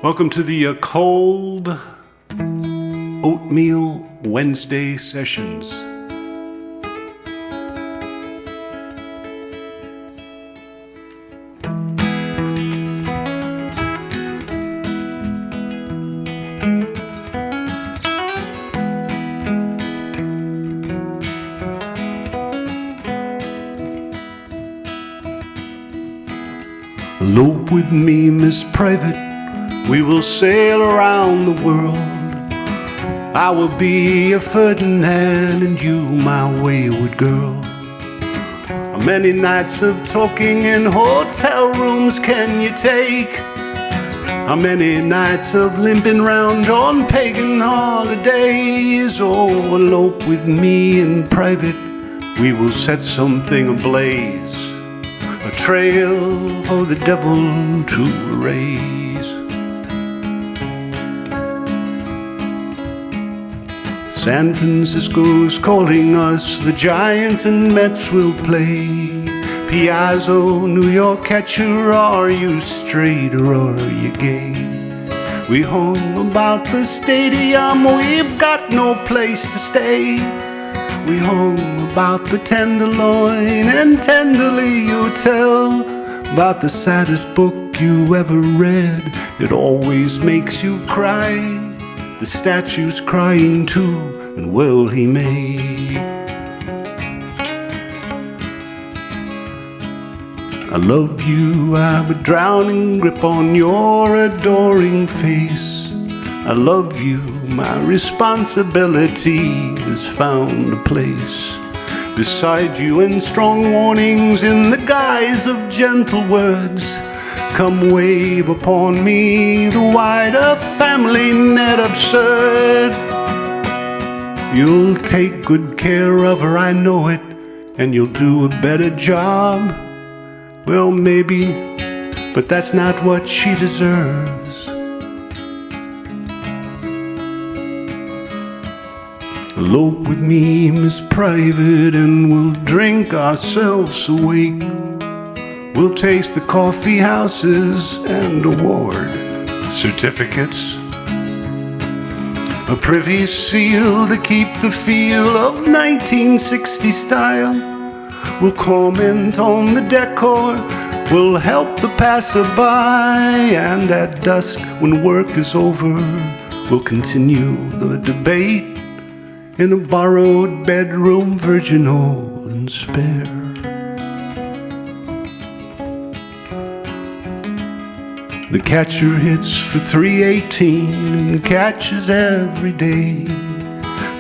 Welcome to the cold Oatmeal Wednesday sessions. Elope with me, Miss Private. We will sail around the world. I will be your Ferdinand and you my wayward girl. How many nights of talking in hotel rooms can you take? How many nights of limping round on pagan holidays? Oh, elope with me in private. We will set something ablaze, a trail for the devil to erase. San Francisco's calling us, the Giants and Mets will play. Piazza, New York catcher, are you straight or are you gay? We hung about the stadium, we've got no place to stay. We hung about the Tenderloin, and tenderly you tell about the saddest book you ever read. It always makes you cry. The statue's crying too, and well he may. I love you, I have a drowning grip on your adoring face. I love you, my responsibility has found a place beside you in strong warnings in the guise of gentle words. Come wave upon me the wide earth family net absurd. You'll take good care of her, I know it, and you'll do a better job. Well, maybe, but that's not what she deserves. Elope with me, Miss Private, and we'll drink ourselves awake. We'll taste the coffee houses and award certificates. A privy seal to keep the feel of 1960 style. We'll comment on the decor, we'll help the passerby, and at dusk when work is over, we'll continue the debate in a borrowed bedroom, virginal and spare. The catcher hits for 318 and catches every day.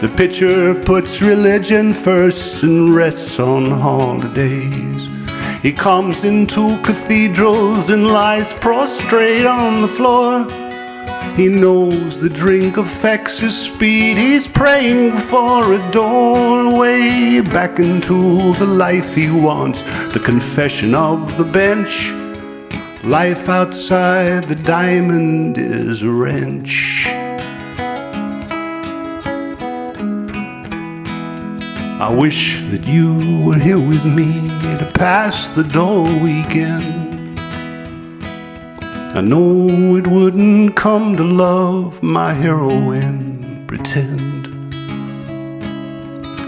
The pitcher puts religion first and rests on holidays. He comes into cathedrals and lies prostrate on the floor. He knows the drink affects his speed. He's praying for a doorway back into the life he wants. The confession of the bench. Life outside the diamond is a wrench. I wish that you were here with me to pass the dull weekend. I know it wouldn't come to love my heroine, pretend.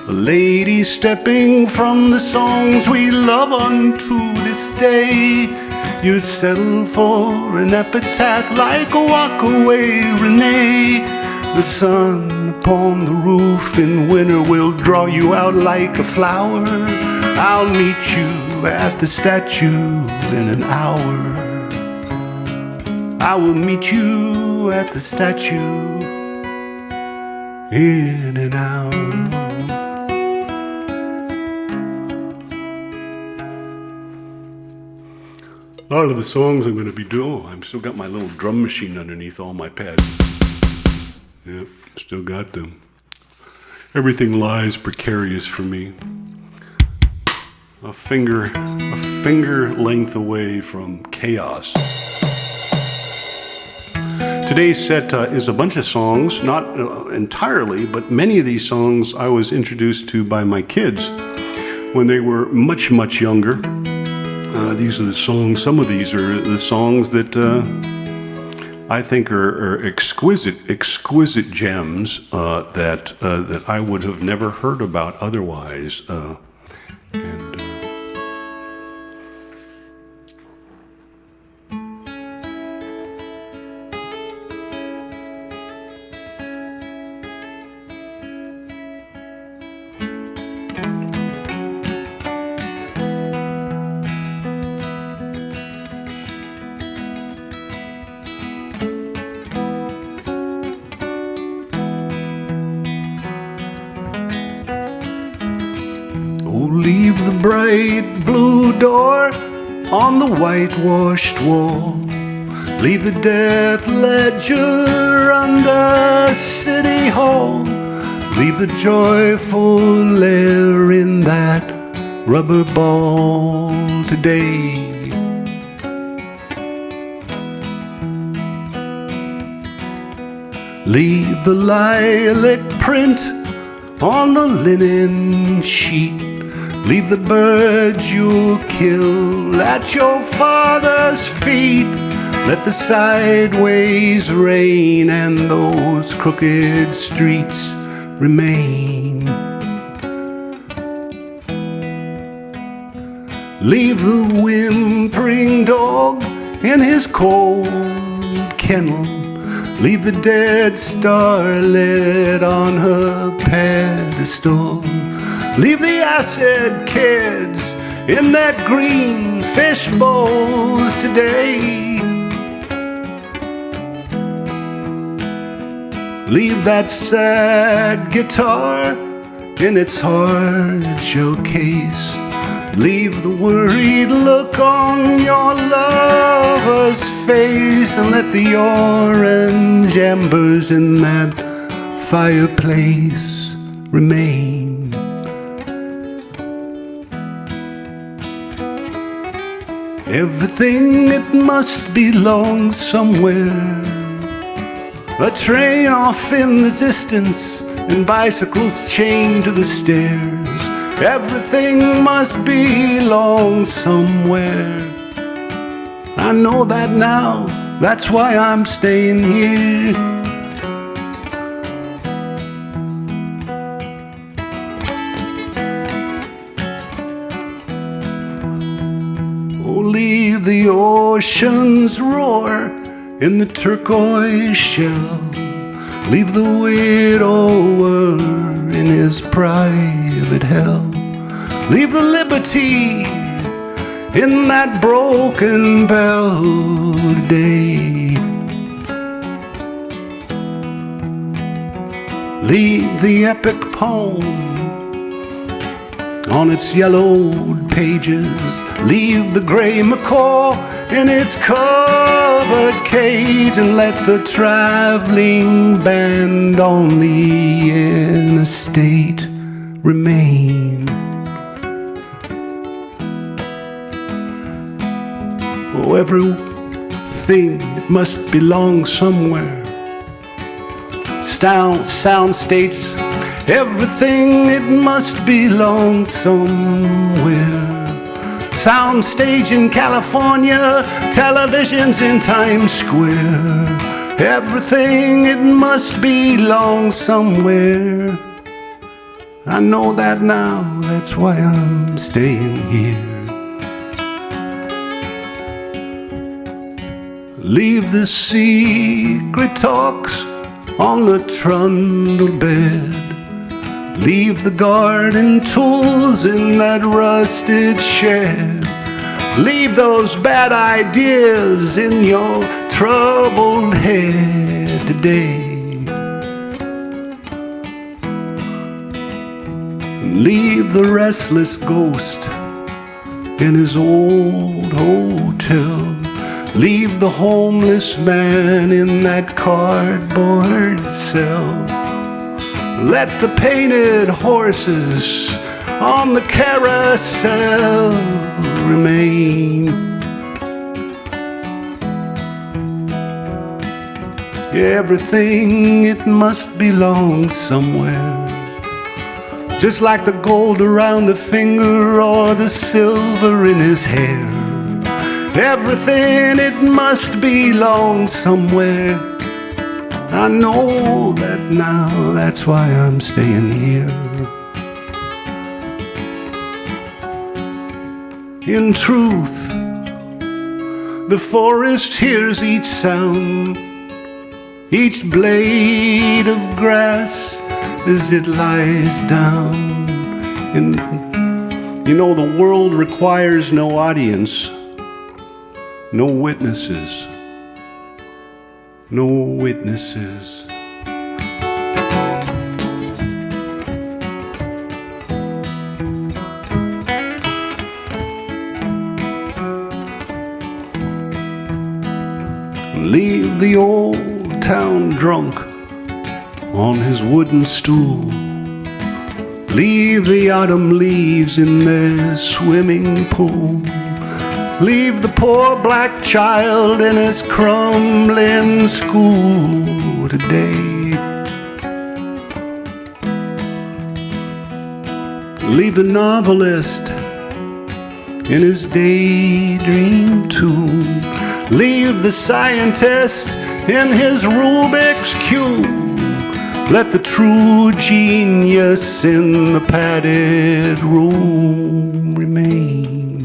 A lady stepping from the songs we love unto this day. You settle for an epitaph like a walk-away Renee. The sun upon the roof in winter will draw you out like a flower. I'll meet you at the statue in an hour. I will meet you at the statue in an hour. A lot of the songs I'm going to be doing, I've still got my little drum machine underneath all my pads. Yep, still got them. Everything lies precarious for me. A finger length away from chaos. Today's set is a bunch of songs, not entirely, but many of these songs I was introduced to by my kids when they were much, much younger. These are the songs, some of these are the songs that I think are exquisite gems that I would have never heard about otherwise. And leave the bright blue door on the whitewashed wall. Leave the death ledger under City Hall. Leave the joyful lair in that rubber ball today. Leave the lilac print on the linen sheet. Leave the birds you'll kill at your father's feet. Let the sideways rain and those crooked streets remain. Leave the whimpering dog in his cold kennel. Leave the dead starlet on her pedestal. Leave the acid kids in their green fish bowls today. Leave that sad guitar in its hard showcase. Leave the worried look on your lover's face, and let the orange embers in that fireplace remain. Everything, it must belong somewhere. A train off in the distance and bicycles chained to the stairs. Everything must belong somewhere. I know that now, that's why I'm staying here. Oh, leave the ocean's roar in the turquoise shell. Leave the widower in his private hell. Leave the liberty in that broken bell today. Leave the epic poem on its yellowed pages. Leave the gray macaw in its covered cage, and let the traveling band on the interstate remain. Oh, everything must belong somewhere. Sound stages, everything, it must belong somewhere. Sound stage in California, televisions in Times Square. Everything, it must belong somewhere. I know that now, that's why I'm staying here. Leave the secret talks on the trundle bed. Leave the garden tools in that rusted shed. Leave those bad ideas in your troubled head today. Leave the restless ghost in his old hotel. Leave the homeless man in that cardboard cell. Let the painted horses on the carousel remain. Everything, it must belong somewhere. Just like the gold around a finger or the silver in his hair. Everything, it must belong somewhere. I know that now, that's why I'm staying here. In truth, the forest hears each sound, each blade of grass as it lies down. And you know, the world requires no audience, no witnesses, no witnesses. Leave the old town drunk on his wooden stool. Leave the autumn leaves in their swimming pool. Leave the poor black child in his crumbling school today. Leave the novelist in his daydream tomb. Leave the scientist in his Rubik's Cube. Let the true genius in the padded room remain.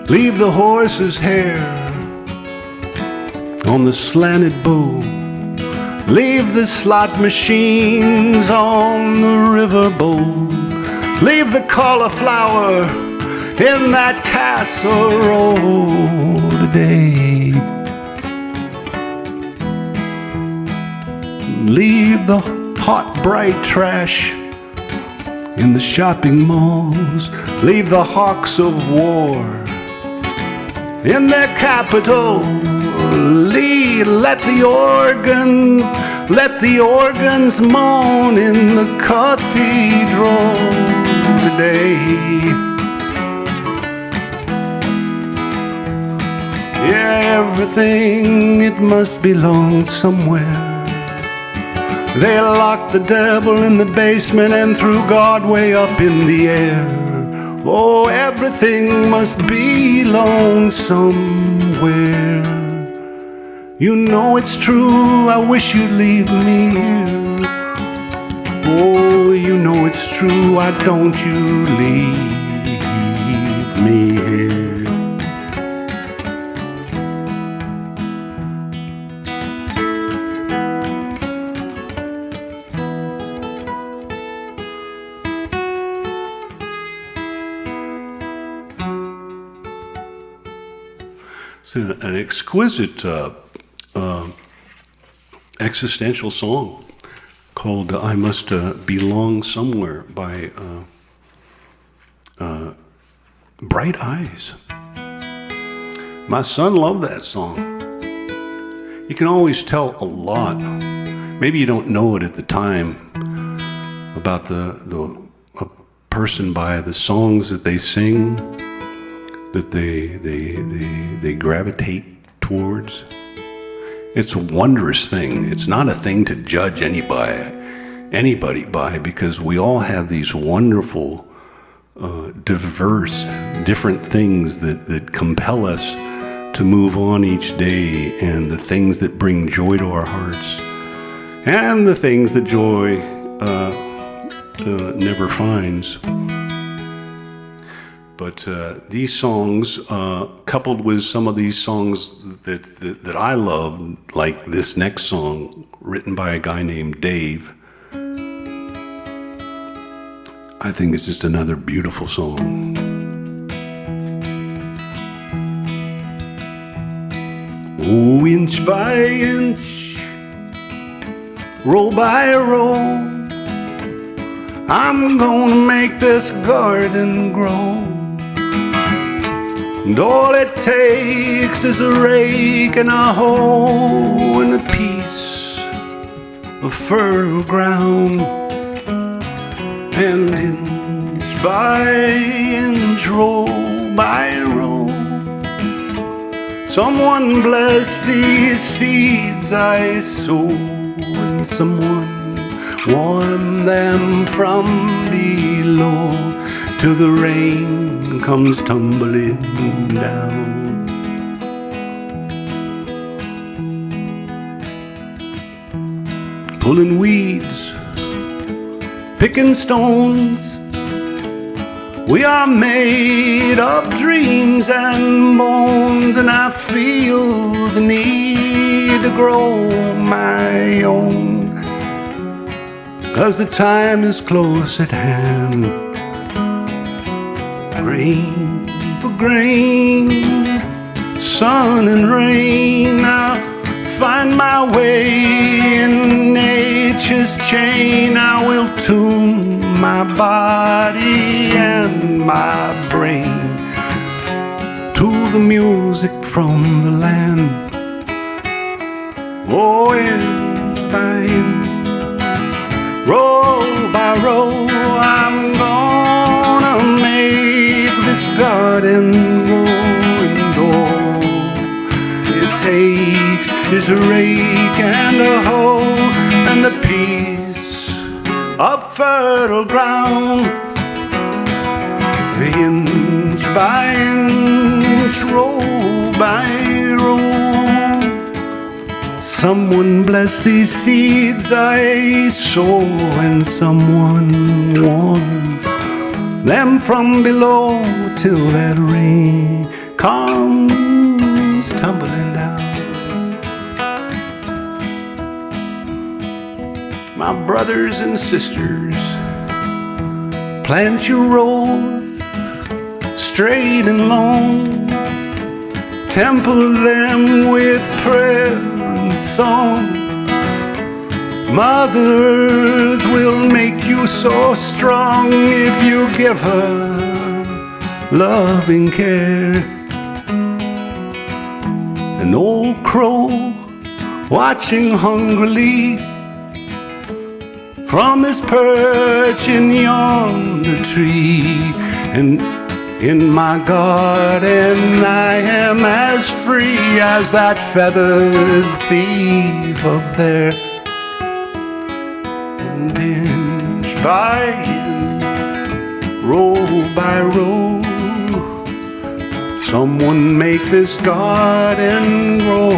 Leave the horse's hair on the slanted bow. Leave the slot machines on the riverboat. Leave the cauliflower in that casserole today. Leave the hot, bright trash in the shopping malls. Leave the hawks of war in their capital. Let the organs moan in the cathedral today. Yeah, everything, it must belong somewhere. They locked the devil in the basement and threw God way up in the air. Oh, everything must belong somewhere. You know it's true, I wish you'd leave me here. Oh, you know it's true, why don't you leave me here? An exquisite existential song called I Must Belong Somewhere by Bright Eyes. My son loved that song. You can always tell a lot. Maybe you don't know it at the time about a person by the songs that they sing, that they gravitate towards. It's a wondrous thing. It's not a thing to judge anybody by, because we all have these wonderful, diverse, different things that compel us to move on each day, and the things that bring joy to our hearts, and the things that joy never finds. But these songs, coupled with some of these songs that I love, like this next song, written by a guy named Dave, I think it's just another beautiful song. Oh, inch by inch, roll by roll, I'm gonna make this garden grow. And all it takes is a rake and a hoe and a piece of fertile ground. And inch by inch, roll by roll, someone bless these seeds I sow, and someone warm them from below. till the rain comes tumbling down. Pulling weeds, picking stones, we are made of dreams and bones, and I feel the need to grow my own, 'cause the time is close at hand. Grain for grain, sun and rain, I'll find my way in nature's chain. I will tune my body and my brain to the music from the land. Oh, end by end, row by row, I'm gonna make this garden grow, and all it takes is a rake and a hoe and a piece of fertile ground. Inch by inch, row by row, someone bless these seeds I sow, and someone warm them from below till that rain comes tumbling down. My brothers and sisters, plant your rows straight and long, temple them with prayer and song. Mothers will make you so strong if you give her loving care. An old crow watching hungrily from his perch in yonder tree, and in my garden I am as free as that feathered thief up there. And inch by inch, row by row, someone make this garden grow,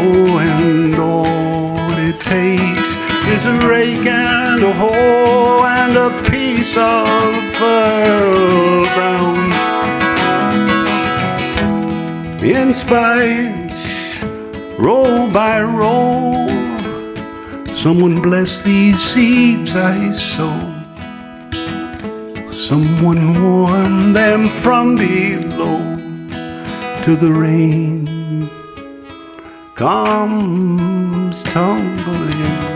and all it takes is a rake and a hoe and a piece of fertile ground. Inch by inch, row by row, someone bless these seeds I sow. Someone warm them from below till the rain comes tumbling down.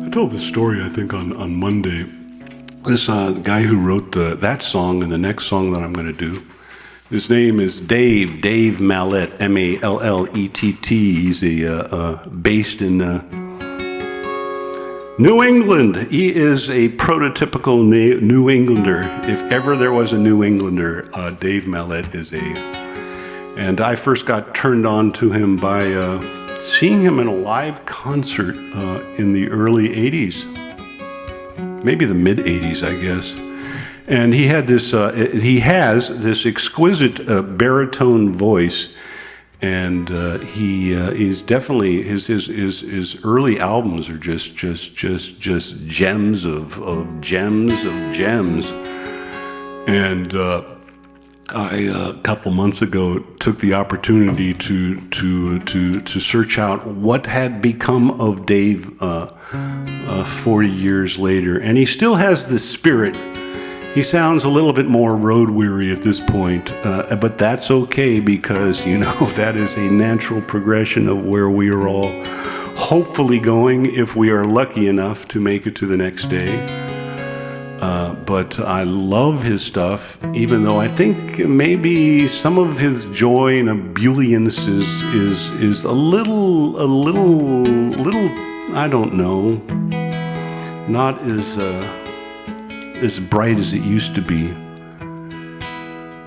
I told this story, I think, on Monday. This guy who wrote that song and the next song that I'm going to do, his name is Dave Mallet, Mallet. He's based in New England. He is a prototypical New Englander. If ever there was a New Englander, Dave Mallet is and I first got turned on to him by seeing him in a live concert in the early 80s, maybe the mid 80s, I guess. And he has this exquisite baritone voice, and he's definitely his early albums are just gems of gems. And I a couple months ago took the opportunity to search out what had become of Dave 40 years later, and he still has the spirit. He sounds a little bit more road weary at this point, but that's okay, because that is a natural progression of where we are all hopefully going, if we are lucky enough to make it to the next day. But I love his stuff, even though I think maybe some of his joy and ebullience is a little, I don't know, not as bright as it used to be.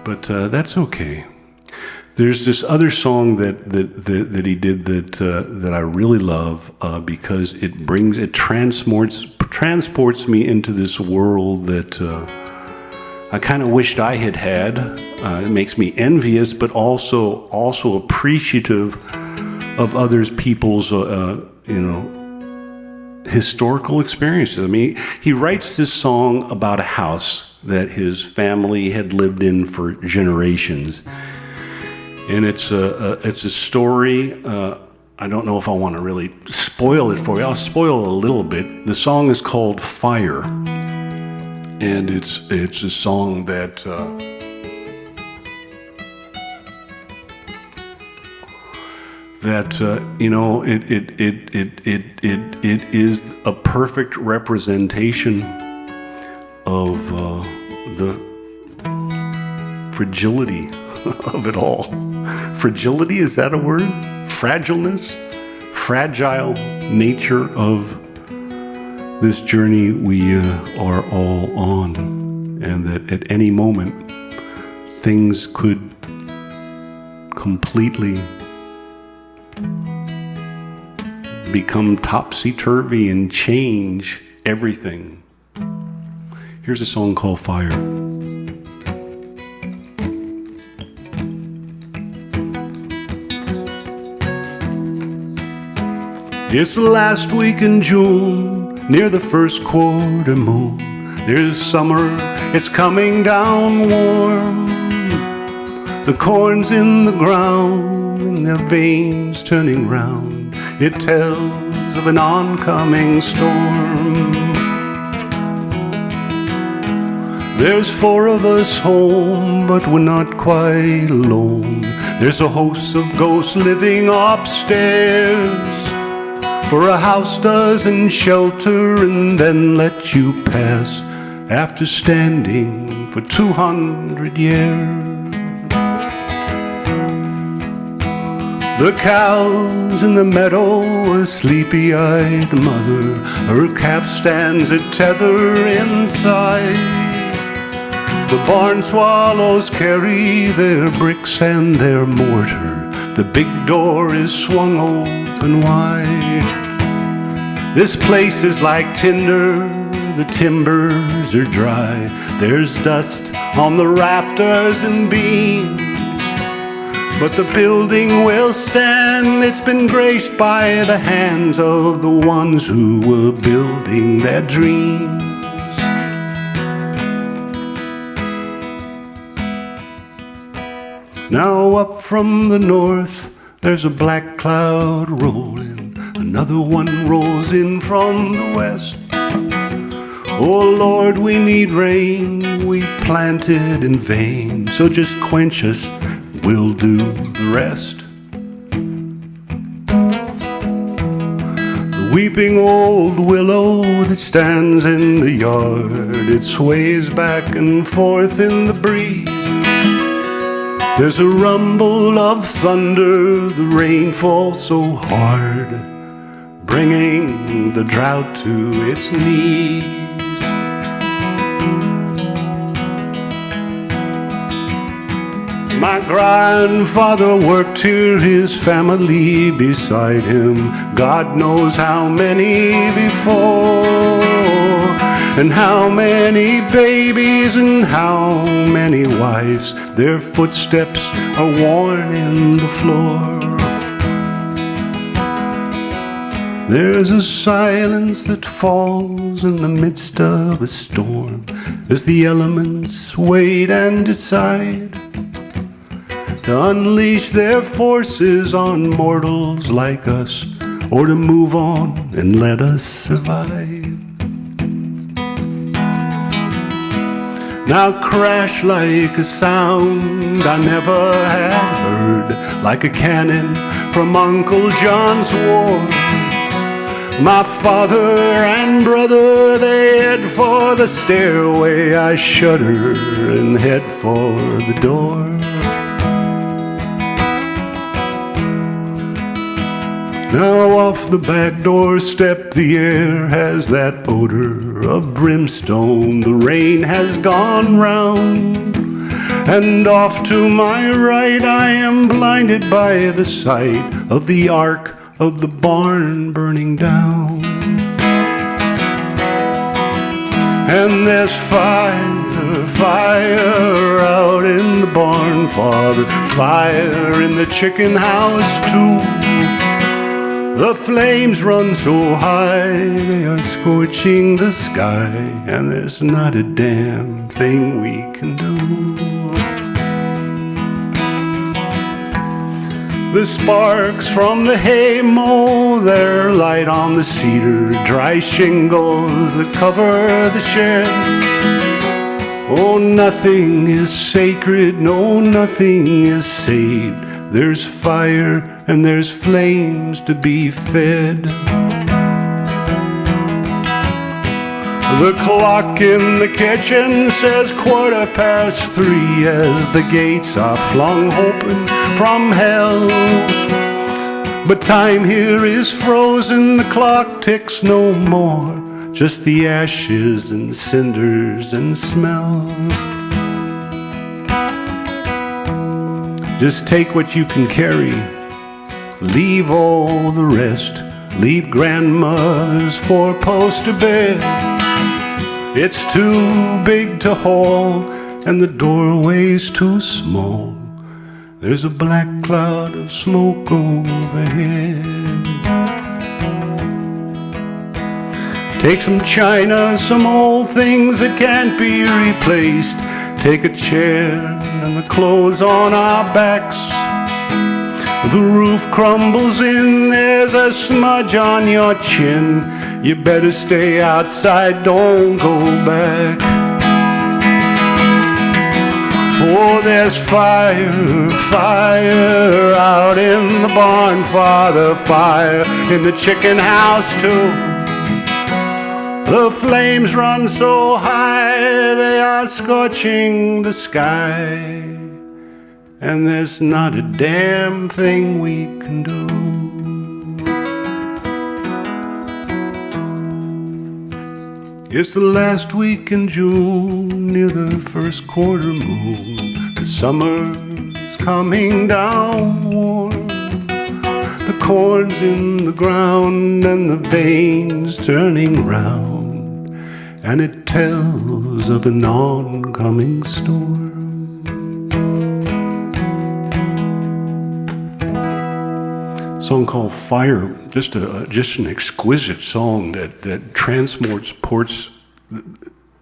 But that's okay. There's this other song that he did that I really love because it transports me into this world that I kind of wished I had. It makes me envious, but also appreciative of others people's historical experiences. I mean, he writes this song about a house that his family had lived in for generations. And it's a story. I don't know if I want to really spoil it for you. I'll spoil a little bit. The song is called "Fire," and it's a song that it is a perfect representation of the fragility of it all. Fragility, is that a word? Fragileness? Fragile nature of this journey we are all on. And that at any moment, things could completely become topsy-turvy and change everything. Here's a song called "Fire." It's the last week in June, near the first quarter moon. There's summer, it's coming down warm. The corn's in the ground, and their veins turning round. It tells of an oncoming storm. There's 4 of us home, but we're not quite alone. There's a host of ghosts living upstairs. For a house doesn't shelter and then let you pass after standing for 200 years. The cows in the meadow, a sleepy-eyed mother, her calf stands a tether inside. The barn swallows carry their bricks and their mortar. The big door is swung open wide. This place is like tinder, the timbers are dry. There's dust on the rafters and beams, but the building will stand. It's been graced by the hands of the ones who were building their dreams. Now up from the north, there's a black cloud rolling. Another one rolls in from the west. Oh Lord, we need rain, we planted in vain. So just quench us, we'll do the rest. The weeping old willow that stands in the yard, it sways back and forth in the breeze. There's a rumble of thunder, the rain falls so hard, bringing the drought to its knees. My grandfather worked here, his family beside him, God knows how many before, and how many babies and how many wives, their footsteps are worn in the floor. There's a silence that falls in the midst of a storm, as the elements wait and decide to unleash their forces on mortals like us, or to move on and let us survive. Now crash like a sound I never had heard, like a cannon from Uncle John's war. My father and brother, they head for the stairway. I shudder and head for the door. Now off the back door step, the air has that odor of brimstone. The rain has gone round, And off to my right I am blinded by the sight of the ark of the barn burning down. And there's fire, fire out in the barn, Father, fire in the chicken house too. The flames run so high, they are scorching the sky, and there's not a damn thing we can do. The sparks from the hay mow their light on the cedar, dry shingles that cover the shed. Oh, nothing is sacred, no, nothing is saved. There's fire and there's flames to be fed. The clock in the kitchen says 3:15 as the gates are flung open from hell. But time here is frozen, the clock ticks no more, just the ashes and cinders and smell. Just take what you can carry, leave all the rest. Leave grandmother's four-post to bed. It's too big to haul, and the doorway's too small. There's a black cloud of smoke overhead. Take some china, some old things that can't be replaced. Take a chair and the clothes on our backs. The roof crumbles in, there's a smudge on your chin. You better stay outside, don't go back. Oh, there's fire, fire out in the barn, Father, fire in the chicken house too. The flames run so high, they are scorching the sky, and there's not a damn thing we can do. It's the last week in June, near the first quarter moon. The summer's coming down warm. The corn's in the ground and the veins turning round, and it tells of an oncoming storm. A song called Fire, just an exquisite song that transports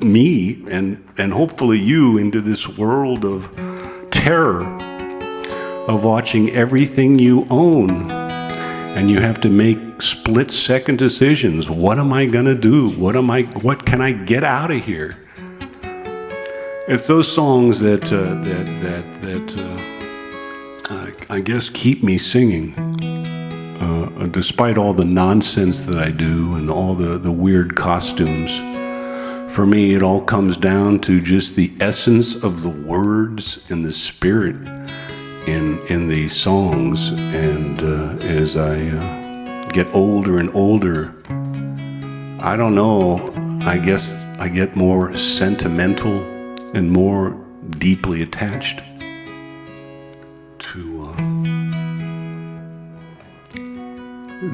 me and hopefully you into this world of terror, of watching everything you own, and you have to make split-second decisions. What am I gonna do? What can I get out of here? It's those songs that I guess keep me singing, despite all the nonsense that I do and all the weird costumes. For me, it all comes down to just the essence of the words and the spirit in these songs. And as I get older and older, I don't know, I guess I get more sentimental and more deeply attached to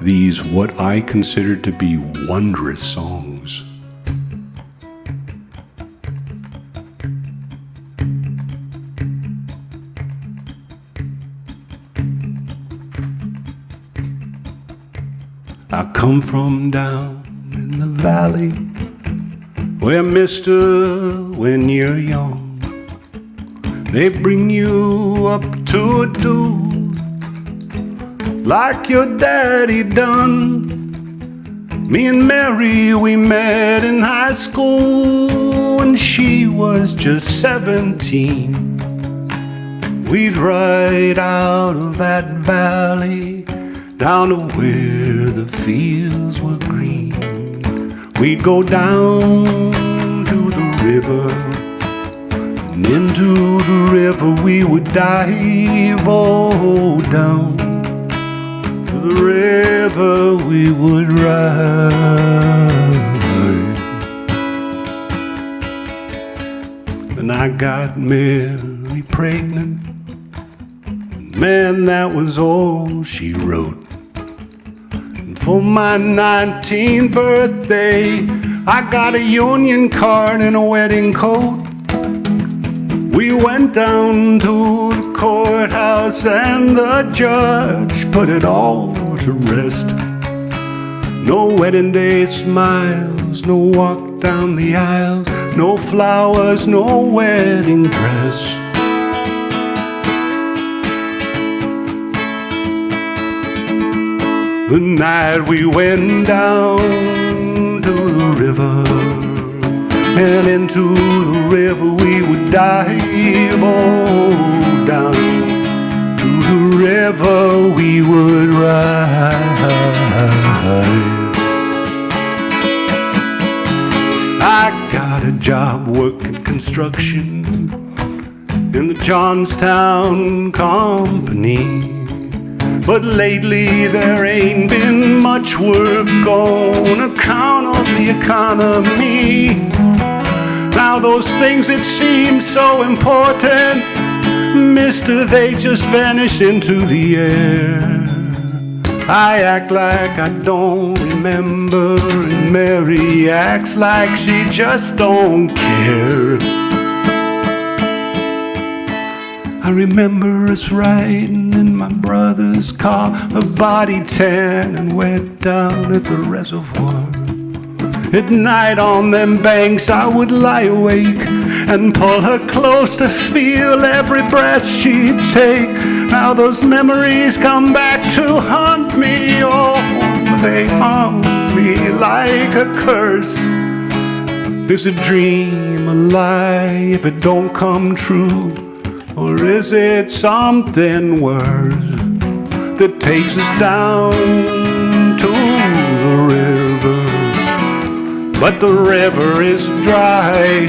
these what I consider to be wondrous songs. I come from down in the valley where, mister, when you're young, they bring you up to do like your daddy done. Me and Mary, we met in high school when she was just 17. We'd ride out of that valley down to where the fields were green. We'd go down to the river, and into the river we would dive. Oh, down to the river we would ride. And I I got Mary pregnant. Man, that was all she wrote. And for my 19th birthday, I got a union card and a wedding coat. We went down to the courthouse and the judge put it all to rest. No wedding day smiles, no walk down the aisles, no flowers, no wedding dress. The night we went down to the river, and into the river we would dive, oh, down to the river we would ride. I got a job working construction in the Johnstown Company, but lately there ain't been much work on account of the economy. Now those things that seem so important, mister, they just vanish into the air. I act like I don't remember, and Mary acts like she just don't care. I remember us riding in my brother's car, her body tan and wet down at the reservoir. At night on them banks I would lie awake and pull her close to feel every breath she'd take. Now those memories come back to haunt me, oh, they haunt me like a curse. Is a dream a lie if it don't come true? Or is it something worse that takes us down to the river? But the river is dry,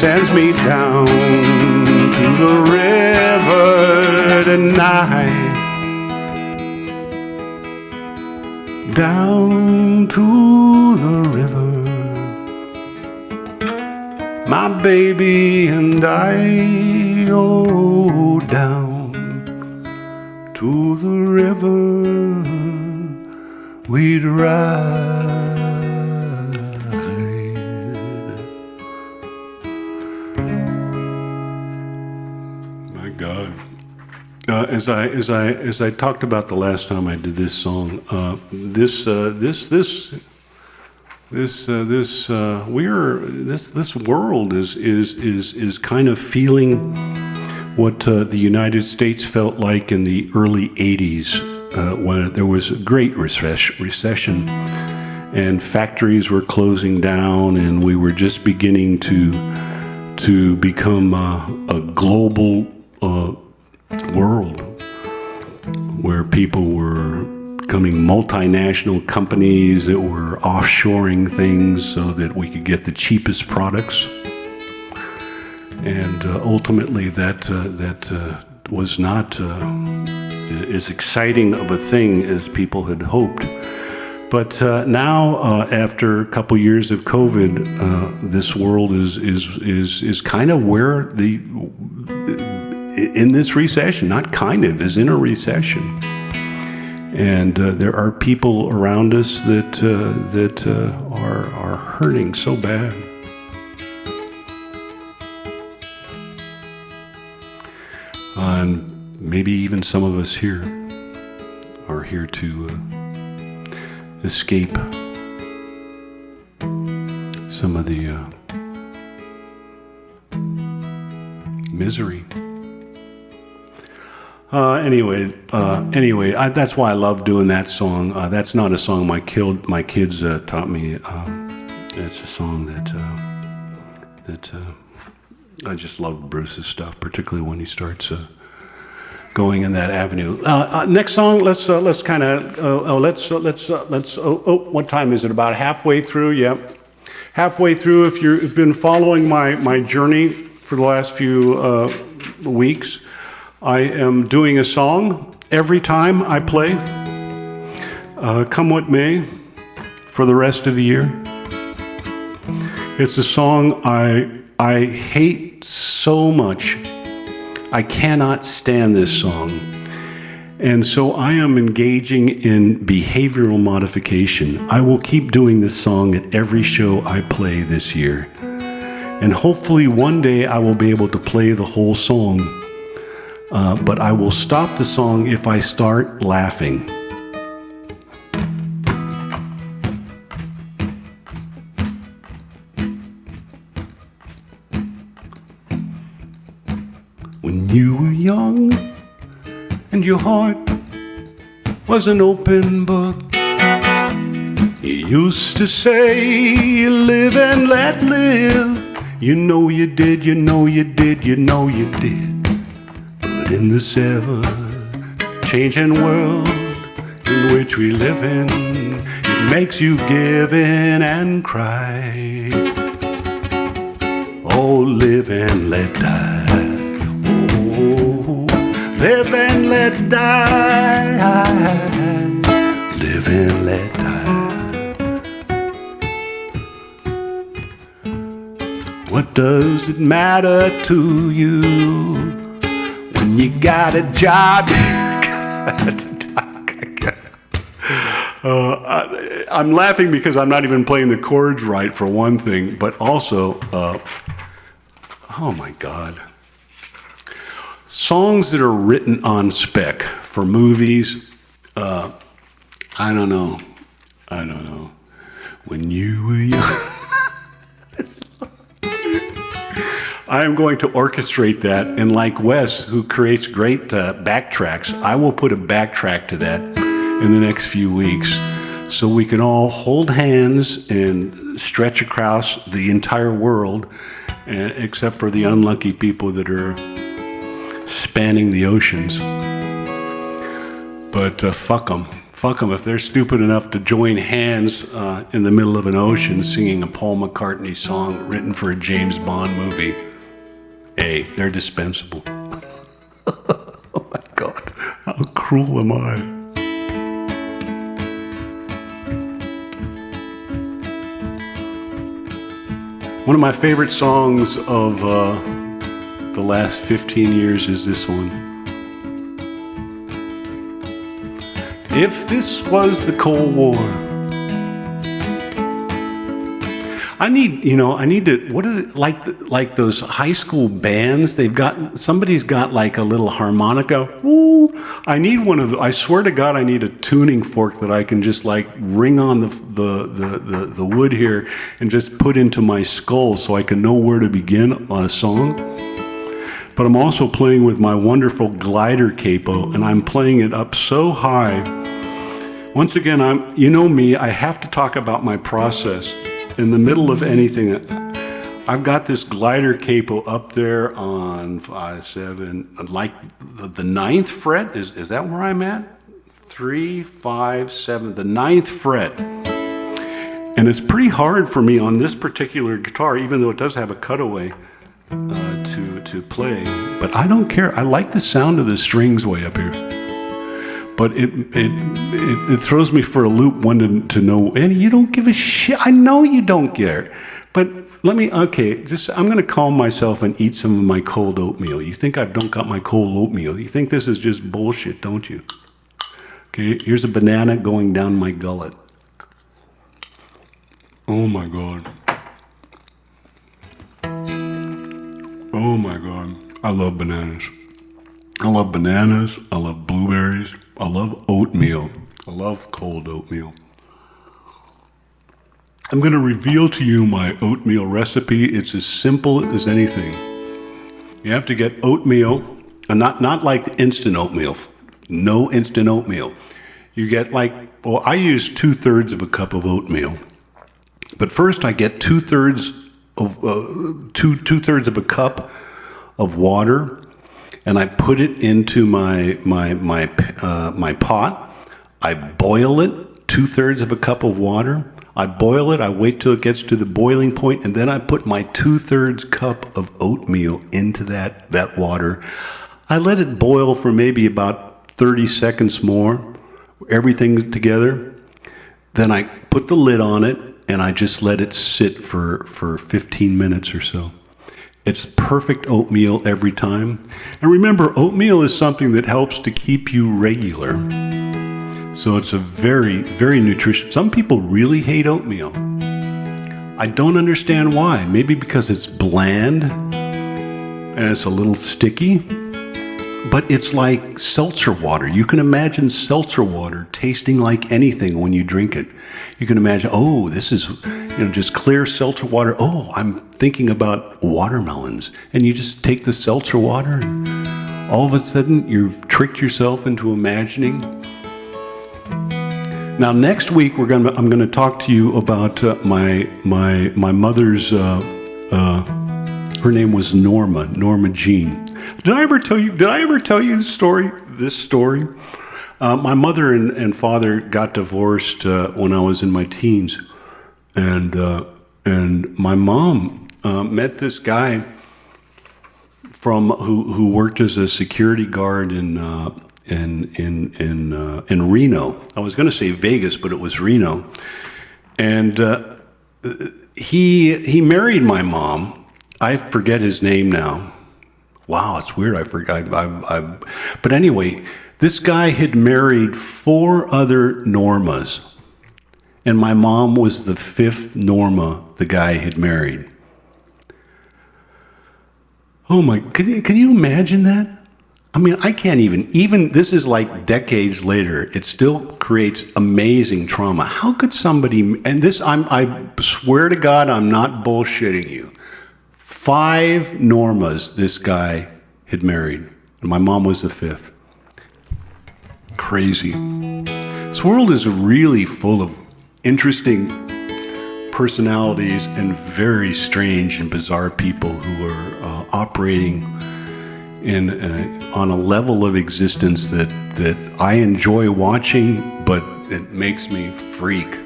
sends me down to the river tonight. Down to the river, my baby and I, oh, down to the river we'd ride. My God. As I talked about the last time I did this song, this world is kind of feeling what the United States felt like in the early 80s, when there was a great recession and factories were closing down, and we were just beginning to become a global world where people were becoming multinational companies that were offshoring things so that we could get the cheapest products. And ultimately that was not as exciting of a thing as people had hoped. But now, after a couple years of COVID, this world is kind of where in this recession, not kind of, is in a recession. And there are people around us that are hurting so bad. And maybe even some of us here are here to escape some of the misery. Anyway, that's why I love doing that song. That's not a song my kids taught me. It's a song that I just love Bruce's stuff, particularly when he starts going in that avenue. Next song, let's kind of what time is it? About halfway through. Yep, halfway through. If you've been following my journey for the last few weeks, I am doing a song every time I play, come what may, for the rest of the year. It's a song I I hate so much. I cannot stand this song. And so I am engaging in behavioral modification. I will keep doing this song at every show I play this year. And hopefully one day I will be able to play the whole song. But I will stop the song if I start laughing. When you were young and your heart was an open book, you used to say, live and let live. You know you did, you know you did, you know you did. But in this ever-changing world in which we live in, it makes you give in and cry. Oh, live and let die. Live and let die. Live and let die. What does it matter to you when you got a job? I'm laughing because I'm not even playing the chords right, for one thing, but also, oh my God. Songs that are written on spec for movies, I don't know. When you were young. I am going to orchestrate that, and like Wes, who creates great backtracks, I will put a backtrack to that in the next few weeks so we can all hold hands and stretch across the entire world, except for the unlucky people that are spanning the oceans. But fuck them. Fuck them. If they're stupid enough to join hands in the middle of an ocean singing a Paul McCartney song written for a James Bond movie, hey, they're dispensable. Oh my God, how cruel am I? One of my favorite songs of the last 15 years is this one. If this was the Cold War, I need to, what are they, like those high school bands, somebody's got like a little harmonica. Ooh, I need one of the, I swear to God, I need a tuning fork that I can just like ring on the wood here and just put into my skull so I can know where to begin on a song. But I'm also playing with my wonderful glider capo, and I'm playing it up so high. Once again, you know me, I have to talk about my process. In the middle of anything, I've got this glider capo up there on 5, 7, like the 9th fret. Is that where I'm at? 3, 5, 7, the 9th fret. And it's pretty hard for me on this particular guitar, even though it does have a cutaway, to play, but I don't care. I like the sound of the strings way up here, but it throws me for a loop when to know. And you don't give a shit. I know you don't care, but I'm going to calm myself and eat some of my cold oatmeal. You think I don't got my cold oatmeal? You think this is just bullshit, don't you? Okay, here's a banana going down my gullet. Oh my God. Oh my God, I love bananas. I love bananas, I love blueberries, I love oatmeal. I love cold oatmeal. I'm going to reveal to you my oatmeal recipe. It's as simple as anything. You have to get oatmeal, and not like the instant oatmeal, no instant oatmeal. You get I use 2/3 of a cup of oatmeal. But first I get 2/3 of a cup of water, and I put it into my pot. I boil it, 2/3 of a cup of water. I boil it, I wait till it gets to the boiling point, and then I put my 2/3 cup of oatmeal into that water. I let it boil for maybe about 30 seconds more, everything together. Then I put the lid on it, and I just let it sit for 15 minutes or so. It's perfect oatmeal every time. And remember, oatmeal is something that helps to keep you regular. So it's a very, very nutritious. Some people really hate oatmeal. I don't understand why. Maybe because it's bland and it's a little sticky. But it's like seltzer water. You can imagine seltzer water tasting like anything when you drink it. You can imagine, oh, this is, just clear seltzer water. Oh, I'm thinking about watermelons. And you just take the seltzer water and all of a sudden you've tricked yourself into imagining. Now, next week I'm going to talk to you about my mother's. Her name was Norma Jean. Did I ever tell you this story? My mother and father got divorced when I was in my teens, and my mom met this guy who worked as a security guard in Reno. I was going to say Vegas, but it was Reno, and he married my mom. I forget his name now. Wow, it's weird. I forgot. But anyway, this guy had married 4 other Normas, and my mom was the 5th Norma the guy had married. Oh my! Can you imagine that? I mean, I can't even. This is like decades later. It still creates amazing trauma. How could somebody? And this, I swear to God, I'm not bullshitting you. 5 Normas this guy had married, and my mom was the 5th. Crazy. This world is really full of interesting personalities and very strange and bizarre people who are operating on a level of existence that I enjoy watching, but it makes me freak.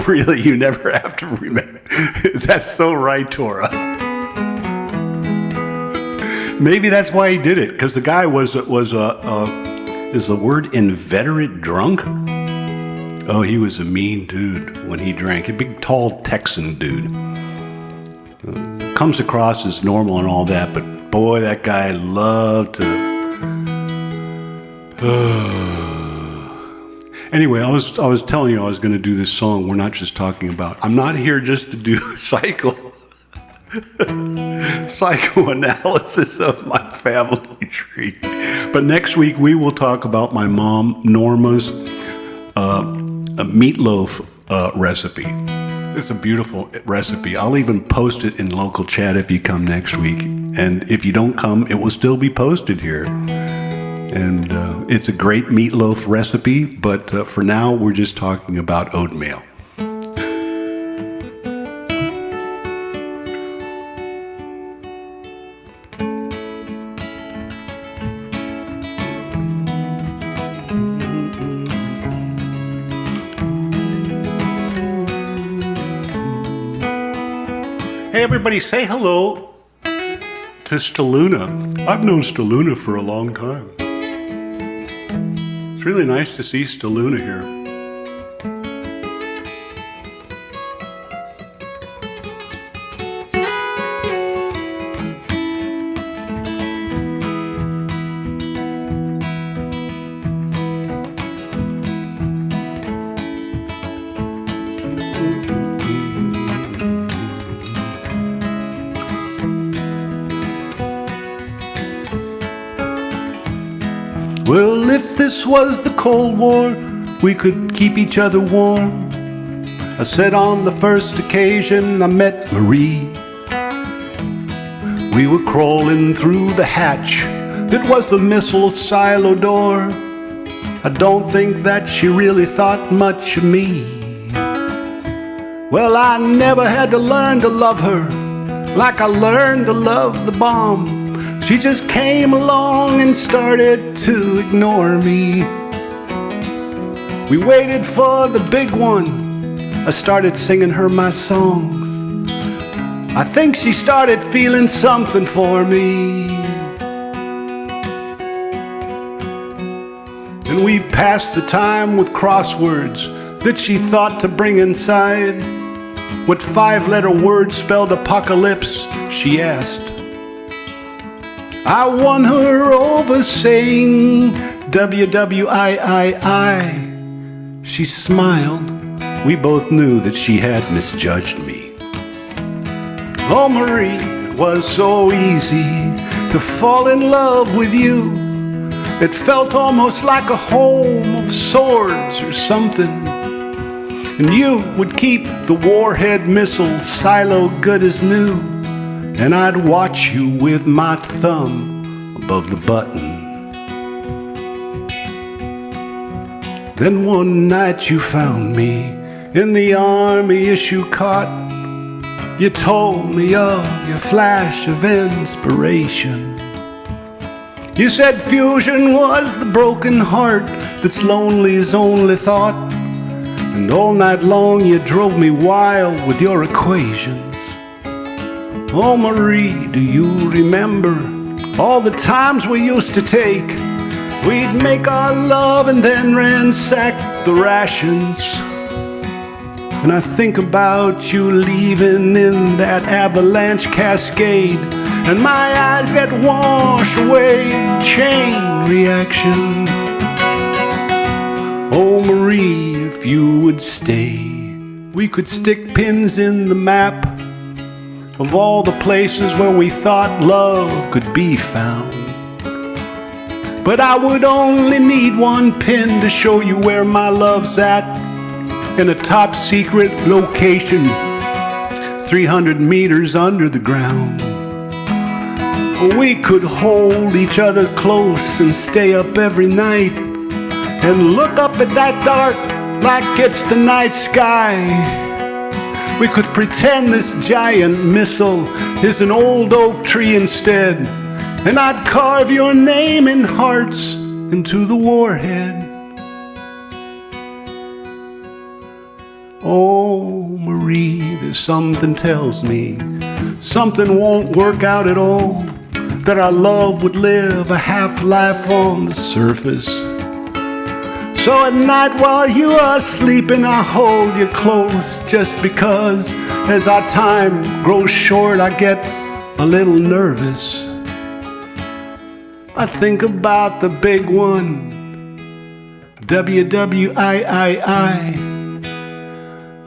Really, you never have to remember. That's so right, Tora. Maybe that's why he did it, because the guy was is the word inveterate drunk? Oh, he was a mean dude when he drank. A big, tall Texan dude. Comes across as normal and all that, but boy, that guy loved to. Anyway, I was telling you I was going to do this song. We're not just talking about. I'm not here just to do psychoanalysis of my family tree. But next week we will talk about my mom Norma's a meatloaf recipe. It's a beautiful recipe. I'll even post it in local chat if you come next week. And if you don't come, it will still be posted here. And it's a great meatloaf recipe, but for now, we're just talking about oatmeal. Hey, everybody, say hello to Staluna. I've known Staluna for a long time. It's really nice to see Staluna here. Well, if this was the Cold War, we could keep each other warm. I said on the first occasion I met Marie, we were crawling through the hatch that was the missile silo door. I don't think that she really thought much of me. Well, I never had to learn to love her like I learned to love the bomb. She just came along and started to ignore me. We waited for the big one. I started singing her my songs. I think she started feeling something for me. And we passed the time with crosswords that she thought to bring inside. What 5-letter word spelled apocalypse? She asked. I won her over saying WWIII. She smiled. We both knew that she had misjudged me. Oh, Marie, it was so easy to fall in love with you. It felt almost like a home of swords or something. And you would keep the warhead missile silo good as new. And I'd watch you with my thumb above the button. Then one night you found me in the army issue cot. You told me of your flash of inspiration. You said fusion was the broken heart that's lonely's only thought. And all night long you drove me wild with your equations. Oh, Marie, do you remember all the times we used to take? We'd make our love and then ransack the rations. And I think about you leaving in that avalanche cascade, and my eyes get washed away in chain reaction. Oh, Marie, if you would stay, we could stick pins in the map of all the places where we thought love could be found. But I would only need one pin to show you where my love's at, in a top secret location 300 meters under the ground. We could hold each other close and stay up every night and look up at that dark like it's the night sky. We could pretend this giant missile is an old oak tree instead, and I'd carve your name in hearts into the warhead. Oh, Marie, there's something tells me something won't work out at all, that our love would live a half-life on the surface. So at night while you are sleeping, I hold you close just because as our time grows short, I get a little nervous. I think about the big one, WWIII.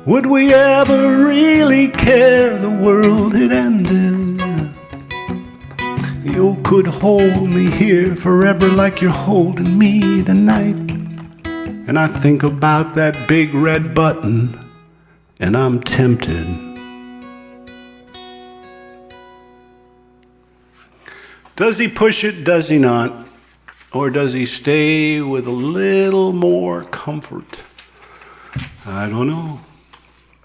Would we ever really care the world had ended? You could hold me here forever like you're holding me tonight. And I think about that big red button, and I'm tempted. Does he push it? Does he not? Or does he stay with a little more comfort? I don't know.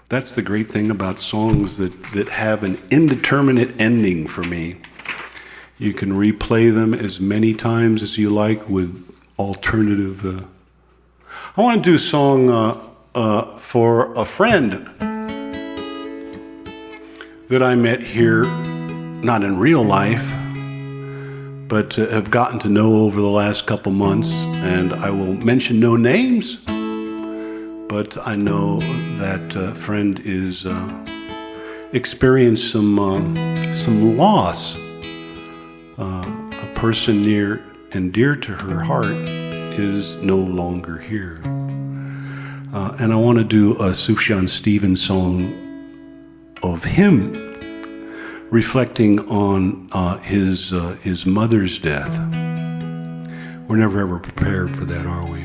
That's the great thing about songs that have an indeterminate ending for me. You can replay them as many times as you like with alternative. I want to do a song for a friend that I met here, not in real life, but have gotten to know over the last couple months, and I will mention no names, but I know that friend is experienced some loss. A person near and dear to her heart is no longer here. And I want to do a Sufjan Stevens song of him, reflecting on his mother's death. We're never ever prepared for that, are we?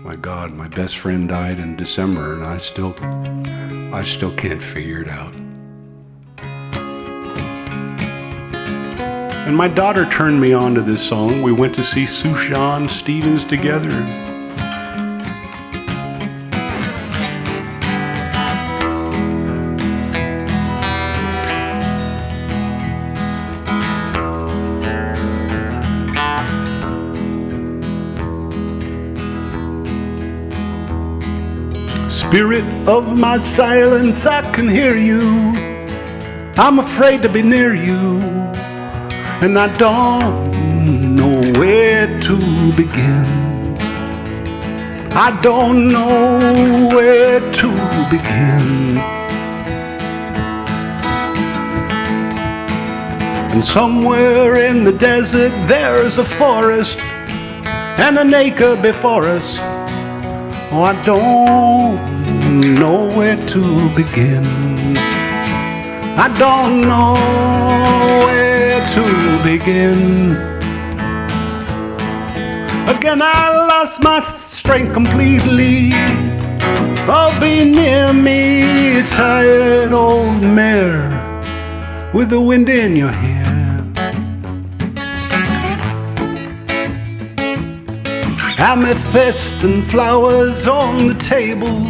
My God, my best friend died in December, and I still can't figure it out. And my daughter turned me on to this song. We went to see Sufjan Stevens together. Spirit of my silence, I can hear you. I'm afraid to be near you, and I don't know where to begin. I don't know where to begin. And somewhere in the desert there's a forest and an acre before us. Oh, I don't know where to begin. I don't know where to begin. Again, I lost my strength completely. Oh, be near me, tired old mare with the wind in your hair. Amethyst and flowers on the table.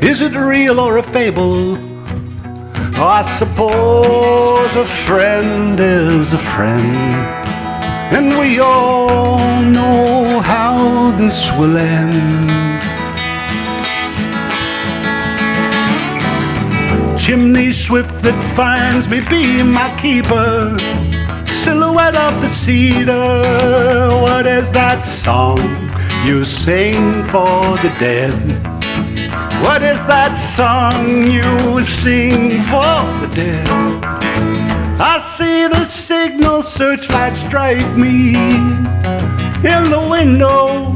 Is it real or a fable? Oh, I suppose a friend is a friend, and we all know how this will end. Chimney swift that finds me be my keeper, silhouette of the cedar. What is that song you sing for the dead? What is that song you sing for the dead? I see the signal searchlight strike me in the window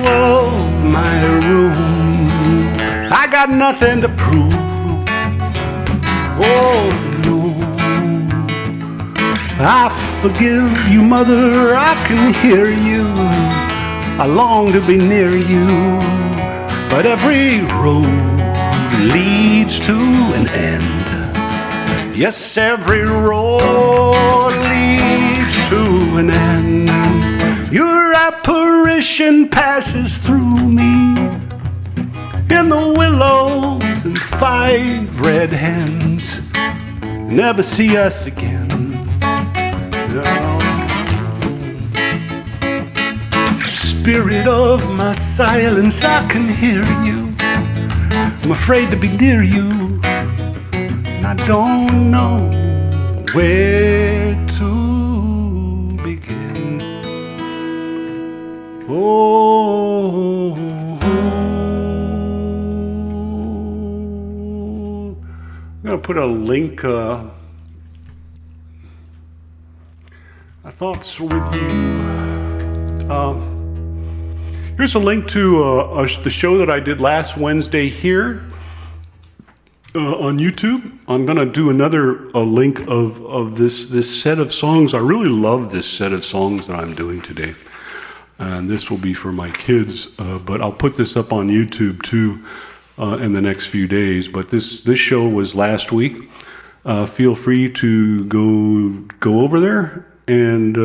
of my room. I got nothing to prove. Oh no, I forgive you, mother, I can hear you. I long to be near you, but every road leads to an end. Yes, every road leads to an end. Your apparition passes through me in the willows and 5 red hens. Never see us again. No. Spirit of my silence, I can hear you. I'm afraid to be near you, and I don't know where to begin. Oh, I'm gonna put a link. I thoughts with you. Here's a link to the show that I did last Wednesday here on YouTube. I'm going to do another link of this set of songs. I really love this set of songs that I'm doing today. And this will be for my kids, but I'll put this up on YouTube too in the next few days. But this show was last week. Feel free to go over there and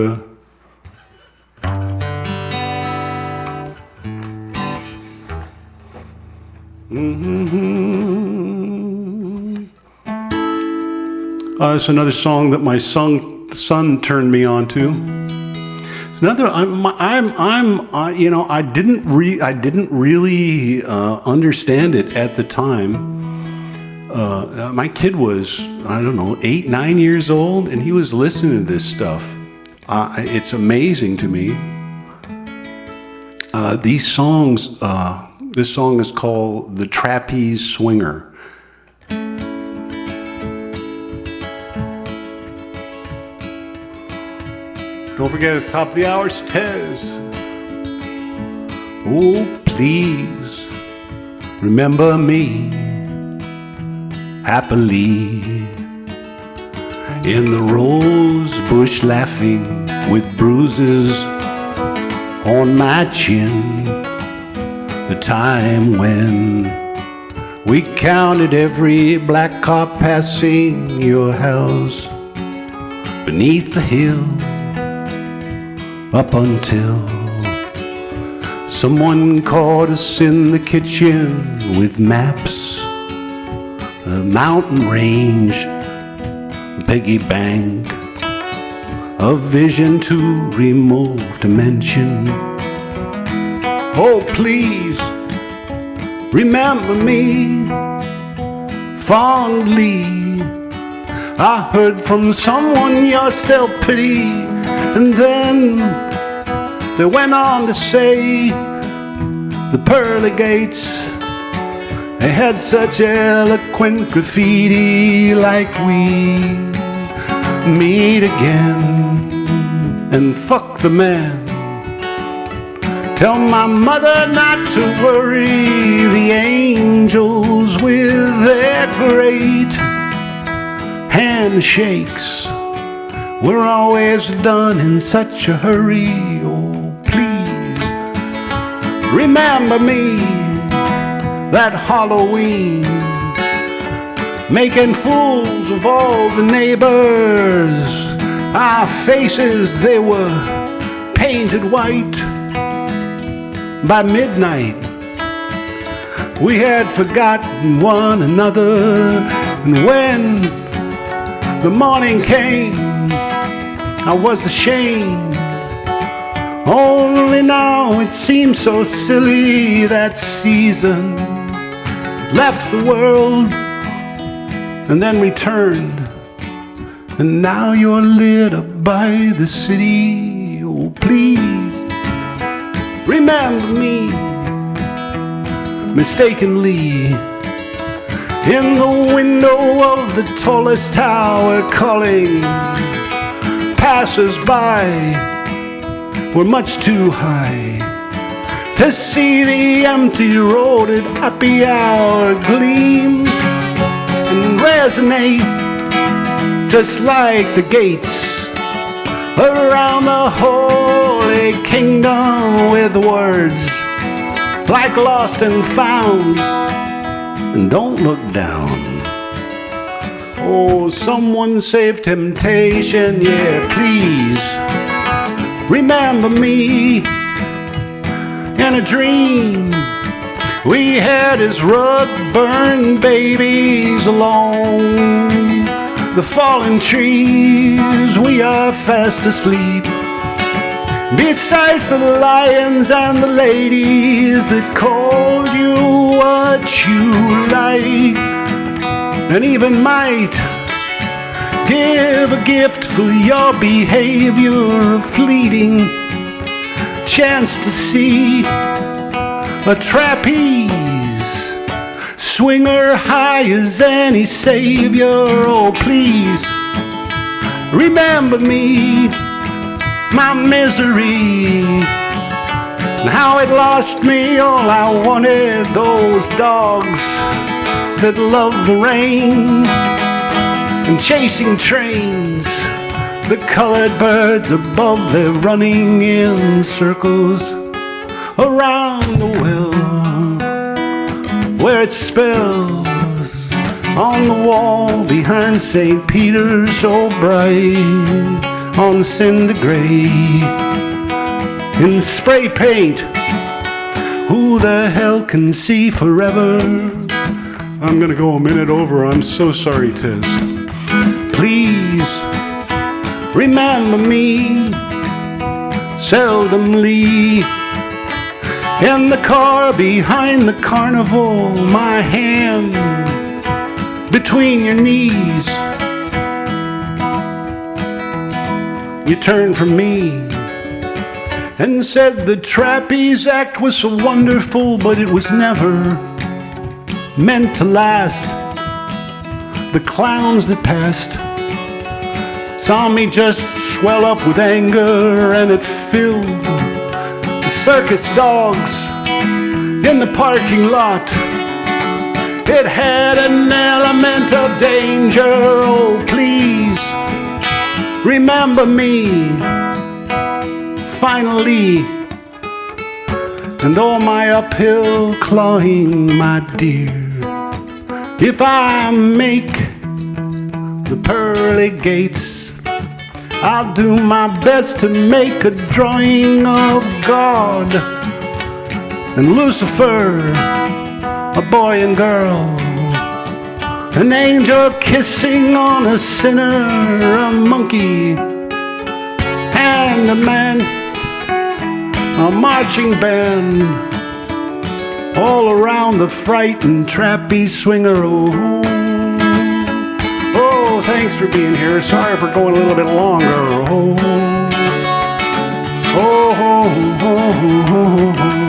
it's another song that my son turned me on to. It's another. I didn't really understand it at the time. My kid was, 8, 9 years old, and he was listening to this stuff. It's amazing to me. These songs. This song is called "The Trapeze Swinger." Don't forget at the top of the hour, Tez. Oh, please remember me happily in the rose bush, laughing with bruises on my chin. The time when we counted every black car passing your house beneath the hill, up until someone caught us in the kitchen with maps, a mountain range, a piggy bank, a vision too remote to mention. Oh, please remember me fondly. I heard from someone you're still pretty, and then they went on to say the pearly gates, they had such eloquent graffiti like we. meet again and fuck the man. Tell my mother not to worry, the angels with their great handshakes were always done in such a hurry. Oh, please remember me that Halloween, making fools of all the neighbors. Our faces, they were painted white. By midnight, we had forgotten one another. And when the morning came, I was ashamed. Only now it seems so silly that season left the world and then returned. And now you're lit up by the city. Oh, please remember me mistakenly in the window of the tallest tower, calling passers-by were much too high to see the empty road at happy hour gleam and resonate just like the gates around the holy kingdom with words like lost and found. And don't look down. Oh, someone save temptation, yeah, please remember me. In a dream, we had his rug-burned babies along the fallen trees. We are fast asleep besides the lions and the ladies that called you what you like, and even might give a gift for your behavior, a fleeting chance to see a trapeze swinger high as any savior. Oh, please remember me, my misery, and how it lost me all I wanted. Those dogs that love the rain and chasing trains, the colored birds above, they're running in circles around the well where it spells on the wall behind St. Peter's, so bright on cinder gray in spray paint. Who the hell can see forever? I'm gonna go a minute over, I'm so sorry, Tiz. Please remember me seldomly in the car behind the carnival, my hand between your knees. You turned from me and said the trapeze act was so wonderful, but it was never meant to last. The clowns that passed saw me just swell up with anger, and it filled the circus dogs in the parking lot. It had an element of danger. Oh, please remember me finally, and all my uphill clawing, my dear. If I make the pearly gates, I'll do my best to make a drawing of God and Lucifer, a boy and girl, an angel kissing on a sinner, a monkey and a man, a marching band, all around the frightened trapeze swinger. Oh, oh, thanks for being here. Sorry for going a little bit longer. Oh, oh, oh, oh, oh, oh,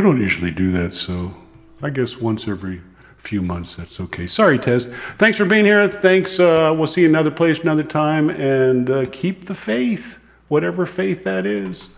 don't usually do that, so I guess once every few months, that's okay. Sorry, Tess. Thanks for being here. Thanks. We'll see you another place, another time, and keep the faith, whatever faith that is.